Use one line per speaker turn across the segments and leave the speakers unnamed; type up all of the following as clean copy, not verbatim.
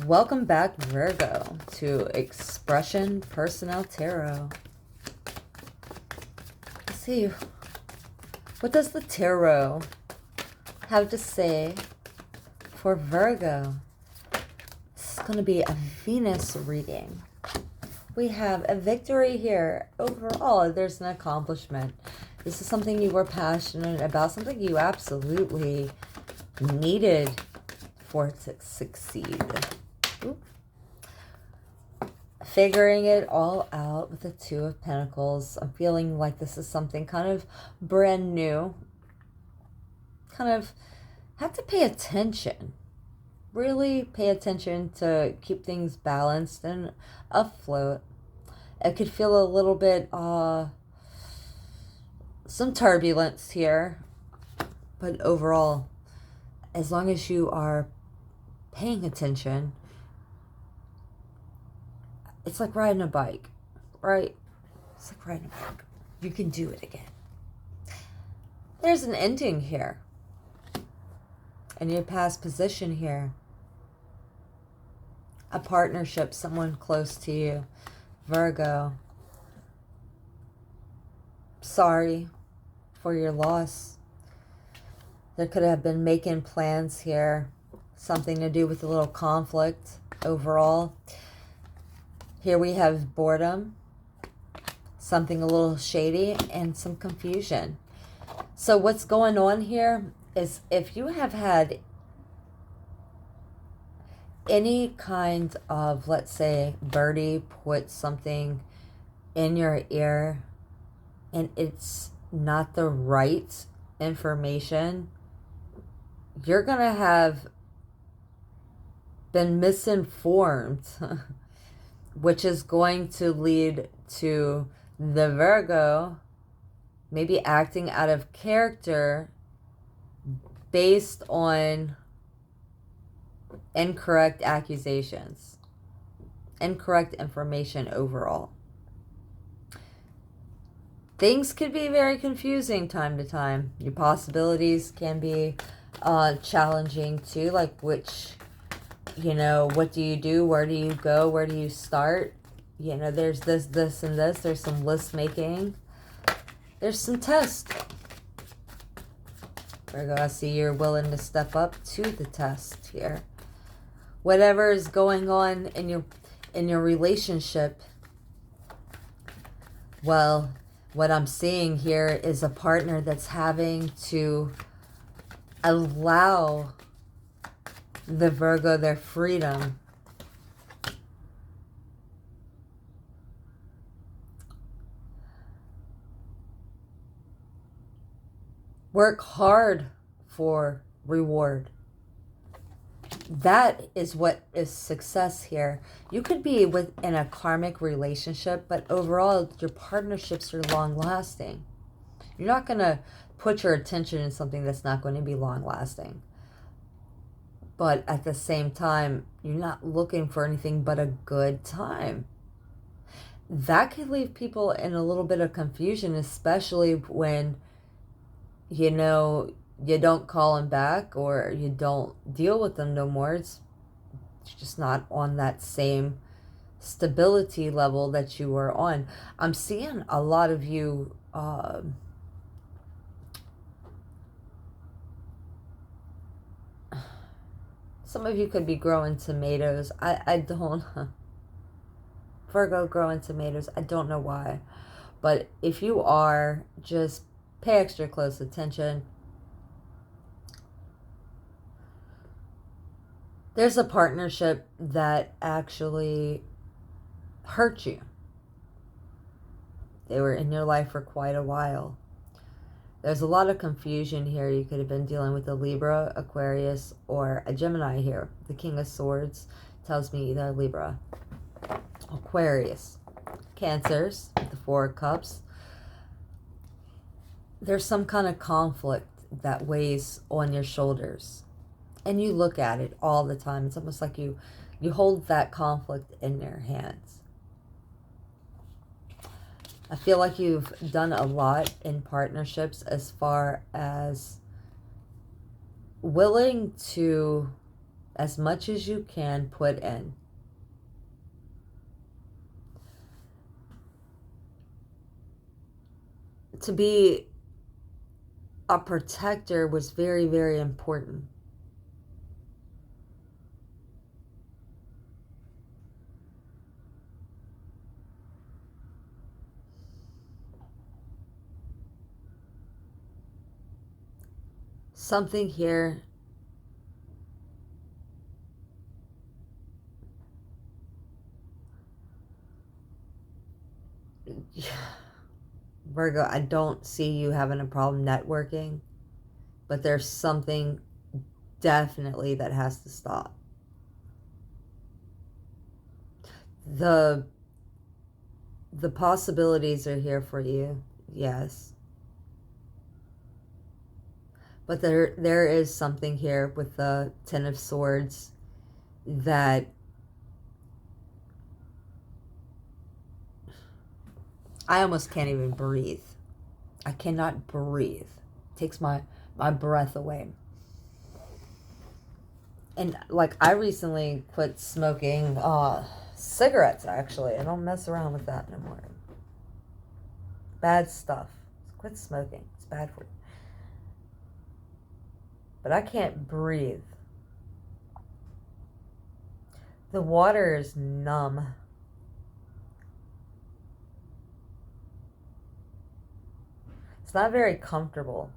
Welcome back, Virgo, to Expression Personnelle Tarot. Let's see, what does the tarot have to say for Virgo? This is going to be a Venus reading. We have a victory here. Overall, there's an accomplishment. This is something you were passionate about, something you absolutely needed for it to succeed. Ooh. Figuring it all out with the Two of Pentacles. I'm feeling like this is something kind of brand new. Kind of have to pay attention. Really pay attention to keep things balanced and afloat. It could feel a little bit some turbulence here, but overall, as long as you are paying attention, it's like riding a bike, right? It's like riding a bike. You can do it again. There's an ending here in your past position here. A partnership, someone close to you. Virgo, sorry for your loss. There could have been making plans here. Something to do with a little conflict overall. Here we have boredom, something a little shady, and some confusion. So what's going on here is if you have had any kind of, let's say, birdie put something in your ear and it's not the right information, you're going to have been misinformed, which is going to lead to the Virgo maybe acting out of character based on incorrect accusations, incorrect information overall. Things could be very confusing time to time. Your possibilities can be challenging too, like which, what do you do? Where do you go? Where do you start? There's this, and this. There's some list making. There's some tests. Virgo, I see you're willing to step up to the test here. Whatever is going on in your relationship, well, what I'm seeing here is a partner that's having to allow the Virgo their freedom. Work hard for reward. That is what is success here. You could be in a karmic relationship, but overall your partnerships are long lasting. You're not going to put your attention in something that's not going to be long lasting. But at the same time, you're not looking for anything but a good time. That could leave people in a little bit of confusion, especially when, you don't call them back or you don't deal with them no more. It's just not on that same stability level that you were on. I'm seeing a lot of you some of you could be growing tomatoes. I don't Virgo growing tomatoes. I don't know why. But if you are, just pay extra close attention. There's a partnership that actually hurt you. They were in your life for quite a while. There's a lot of confusion here. You could have been dealing with a Libra, Aquarius, or a Gemini here. The King of Swords tells me either Libra, Aquarius, Cancers, the Four of Cups. There's some kind of conflict that weighs on your shoulders. And you look at it all the time. It's almost like you hold that conflict in your hands. I feel like you've done a lot in partnerships as far as willing to As much as you can put in. To be a protector was very, very important. Something here Virgo, I don't see you having a problem networking, but there's something definitely that has to stop. The possibilities are here for you, yes. But there is something here with the Ten of Swords that I almost can't even breathe. I cannot breathe. It takes my breath away. And like, I recently quit smoking cigarettes, actually. I don't mess around with that anymore. Bad stuff. Quit smoking. It's bad for you. But I can't breathe. The water is numb. It's not very comfortable.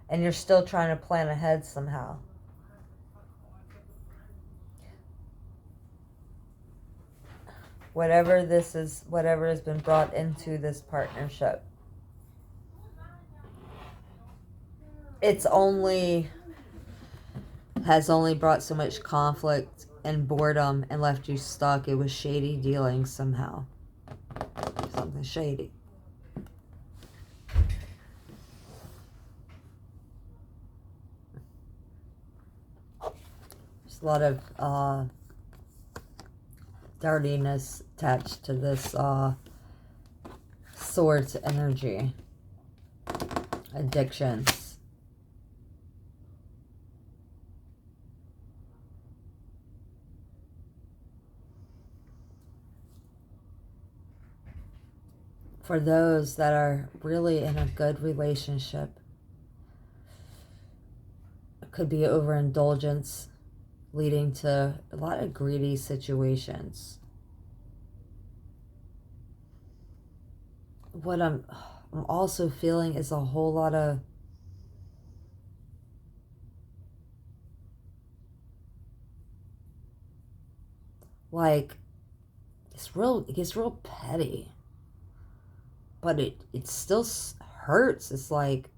And you're still trying to plan ahead somehow. Whatever this is, whatever has been brought into this partnership, has only brought so much conflict and boredom and left you stuck. It was shady dealings somehow. Something shady. There's a lot of dirtiness attached to this Swords energy. Addictions. For those that are really in a good relationship, it could be overindulgence leading to a lot of greedy situations. What I'm also feeling is a whole lot of like, it gets real petty, but it still hurts. It's like,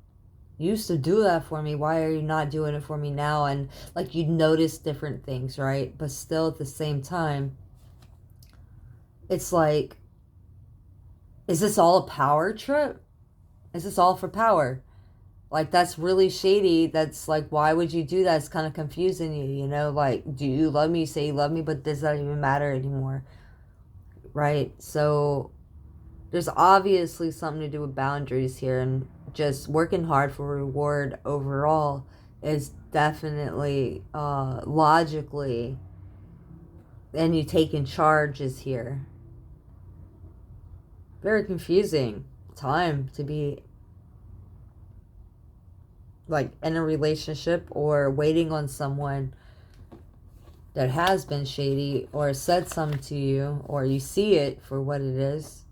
you used to do that for me, why are you not doing it for me now? And like, you notice different things, right? But still at the same time, it's like, is this all a power trip? Is this all for power? Like, that's really shady. That's like, why would you do that? It's kind of confusing you, you know? Like, do you love me? You say you love me, but does that even matter anymore? Right? So there's obviously something to do with boundaries here, and just working hard for reward overall is definitely logically, and you taking charge is here. Very confusing time to be like in a relationship or waiting on someone that has been shady or said something to you, or you see it for what it is.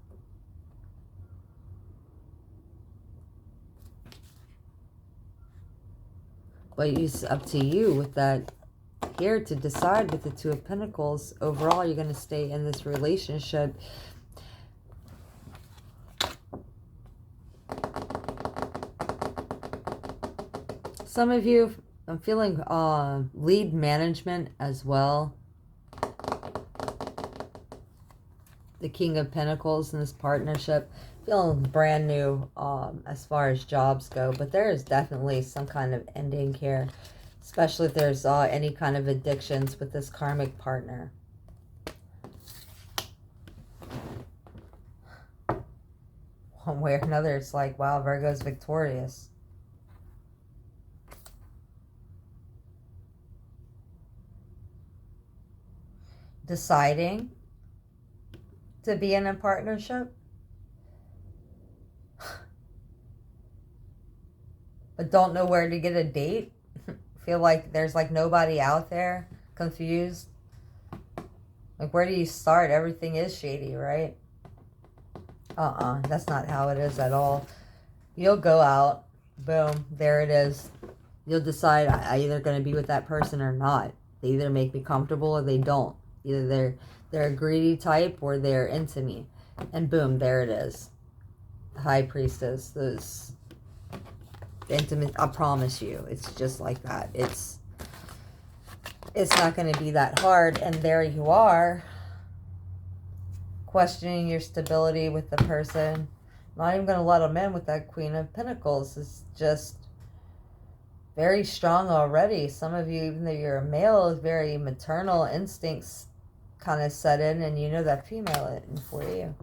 But it's up to you with that here to decide with the Two of Pentacles. Overall, you're going to stay in this relationship. Some of you, I'm feeling lead management as well. The King of Pentacles in this partnership. Feeling brand new as far as jobs go. But there is definitely some kind of ending here. Especially if there's any kind of addictions with this karmic partner. One way or another, it's like, wow, Virgo's victorious. deciding to be in a partnership, but don't know where to get a date. Feel like there's like nobody out there, confused. Like, where do you start? Everything is shady, right? That's not how it is at all. You'll go out, boom, there it is. You'll decide I either going to be with that person or not. They either make me comfortable or they don't. Either they're a greedy type or they're into me. And boom, there it is. High Priestess. Those intimate, I promise you, it's just like that. It's not going to be that hard. And there you are, questioning your stability with the person. Not even going to let them in with that Queen of Pentacles. It's just very strong already. Some of you, even though you're a male, is very maternal instincts kind of set in, and you know that female in for you.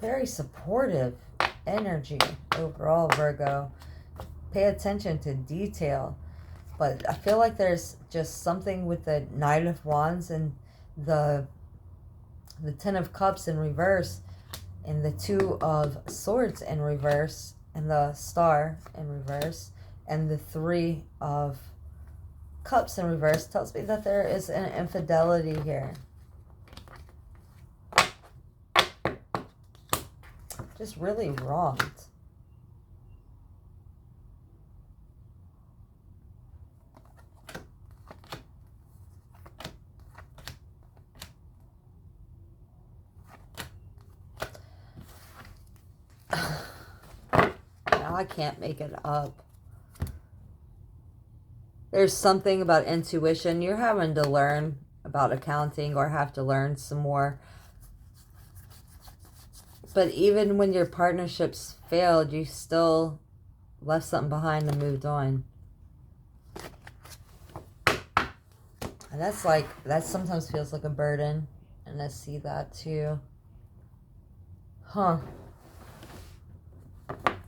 Very supportive energy overall, Virgo. Pay attention to detail. But I feel like there's just something with the Knight of Wands and the Ten of Cups in reverse, and the Two of Swords in reverse, and the Star in reverse, and the Three of Cups in reverse tells me that there is an infidelity here. Just really wronged. I can't make it up. There's something about intuition. You're having to learn about accounting or have to learn some more. But even when your partnerships failed, you still left something behind and moved on. And that's like, that sometimes feels like a burden. And I see that too. Huh.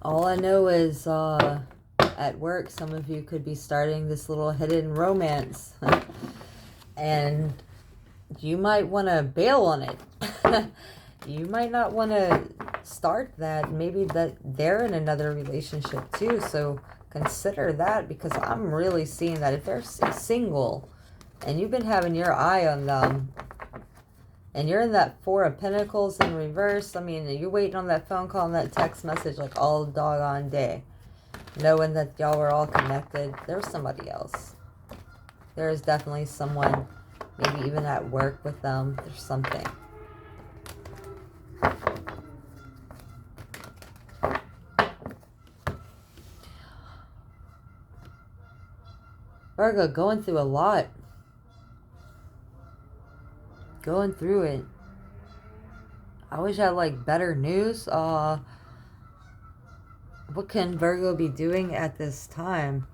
All I know is at work, some of you could be starting this little hidden romance. And you might want to bail on it. You might not want to start that. Maybe that they're in another relationship too. So consider that, because I'm really seeing that if they're single and you've been having your eye on them, and you're in that Four of Pentacles in reverse. I mean, you're waiting on that phone call and that text message like all doggone day, knowing that y'all were all connected. There's somebody else. There is definitely someone, maybe even at work with them. There's something. Virgo, going through a lot. Going through it. I wish I had like better news. What can Virgo be doing at this time?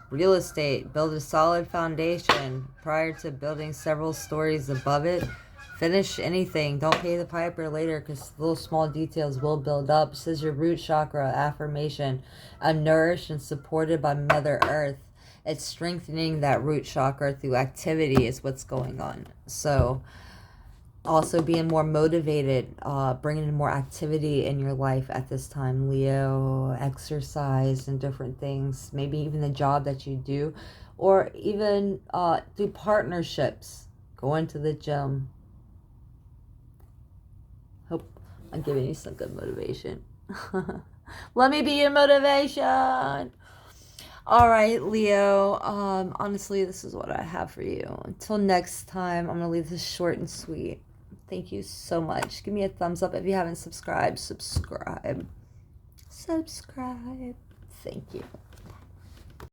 Real estate. Build a solid foundation prior to building several stories above it. Finish anything. Don't pay the piper later, because little small details will build up. It says your root chakra, affirmation. I'm nourished and supported by Mother Earth. It's strengthening that root chakra through activity is what's going on. So also being more motivated, bringing in more activity in your life at this time, Leo. Exercise and different things, maybe even the job that you do, or even through partnerships, going to the gym. Hope I'm giving you some good motivation. Let me be your motivation. All right, Leo. Honestly, this is what I have for you. Until next time, I'm going to leave this short and sweet. Thank you so much. Give me a thumbs up if you haven't subscribed. Subscribe. Thank you.